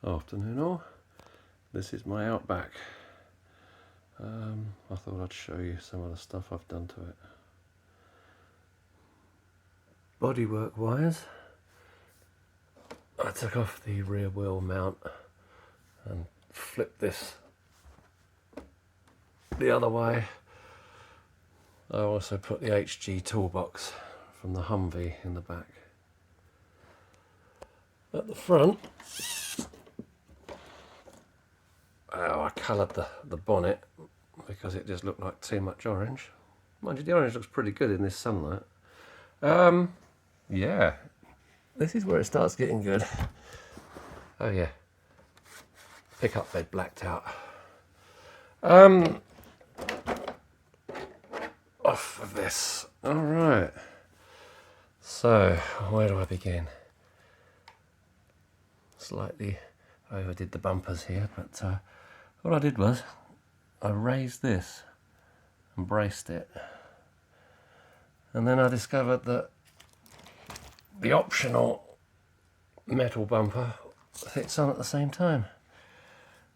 Afternoon all. This is my Outback. I thought I'd show you some of the stuff I've done to it. Bodywork wise, I took off the rear wheel mount and flipped this the other way. I also put the HG toolbox from the Humvee in the back. At the front, I coloured the bonnet because it just looked like too much orange. Mind you, the orange looks pretty good in this sunlight. Yeah, this is where it starts getting good. Oh yeah, pickup bed blacked out. Off of this. All right. So where do I begin? Slightly overdid the bumpers here, but what I did was I raised this and braced it, and then I discovered that the optional metal bumper fits on at the same time.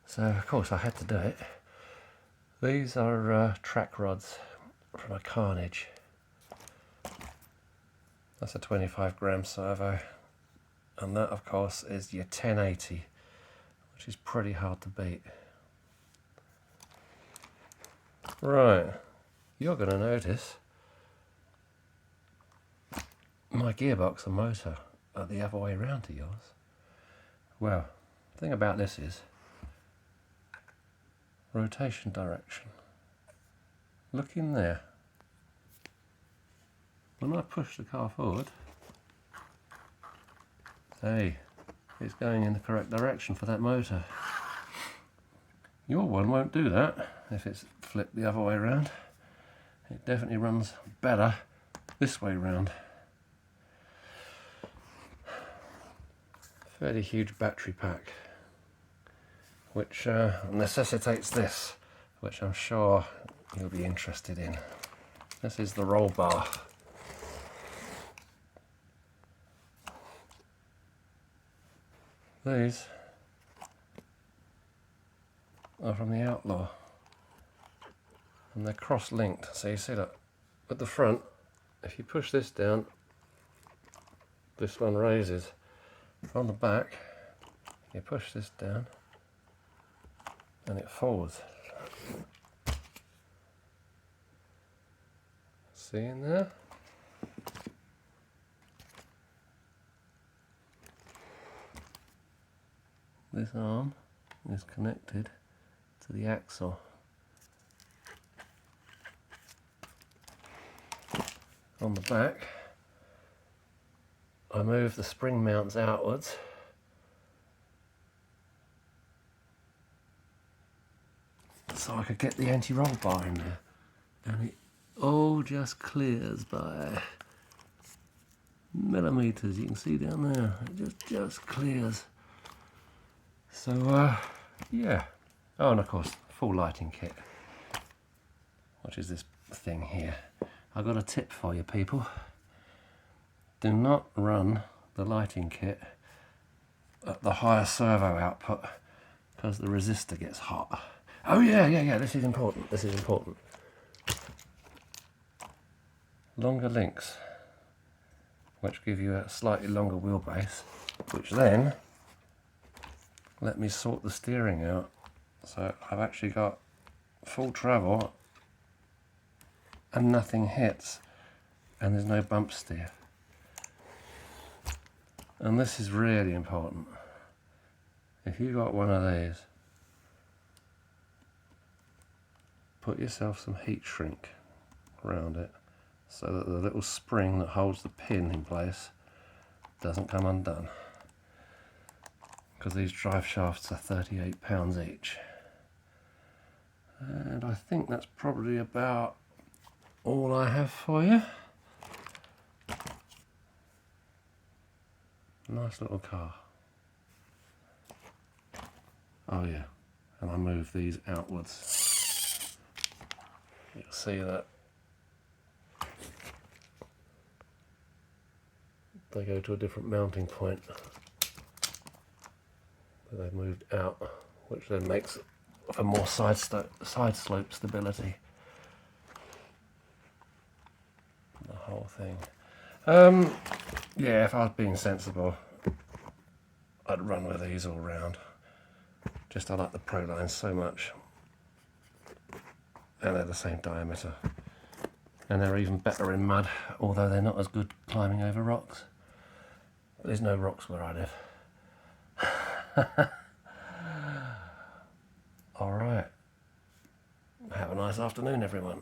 So of course I had to do it. These are track rods from a Carnage. That's a 25 gram servo, and that of course is your 1080, which is pretty hard to beat. Right, you're going to notice my gearbox and motor are the other way around to yours. Well, the thing about this is rotation direction. Look in there. When I push the car forward, hey, it's going in the correct direction for that motor. Your one won't do that if it's flipped the other way around. It definitely runs better this way round. Fairly huge battery pack, which necessitates this, which I'm sure you'll be interested in. This is the roll bar. These are from the Outlaw, and they're cross-linked. So you see that at the front, if you push this down, this one raises. On the back, you push this down and it falls. See in there? This arm is connected to the axle. On the back, I move the spring mounts outwards so I could get the anti-roll bar in there, and it all just clears by millimeters. You can see down there, it just clears. So yeah. Oh, and of course full lighting kit, which is this thing here. I've got a tip for you people. Do not run the lighting kit at the higher servo output because the resistor gets hot. Oh yeah, this is important, Longer links, which give you a slightly longer wheelbase, which then let me sort the steering out. So I've actually got full travel and nothing hits, and there's no bump steer. And this is really important. If you got one of these, put yourself some heat shrink around it so that the little spring that holds the pin in place doesn't come undone. Because these drive shafts are £38 each. And I think that's probably about all I have for you. Nice little car. Oh yeah, and I move these outwards. You'll see that they go to a different mounting point. So they've moved out, which then makes for more side slope stability. The whole thing. Yeah, if I was being sensible, I'd run with these all round. Just I like the Pro lines so much. And they're the same diameter. And they're even better in mud, although they're not as good climbing over rocks. But there's no rocks where I live. Alright. Have a nice afternoon, everyone.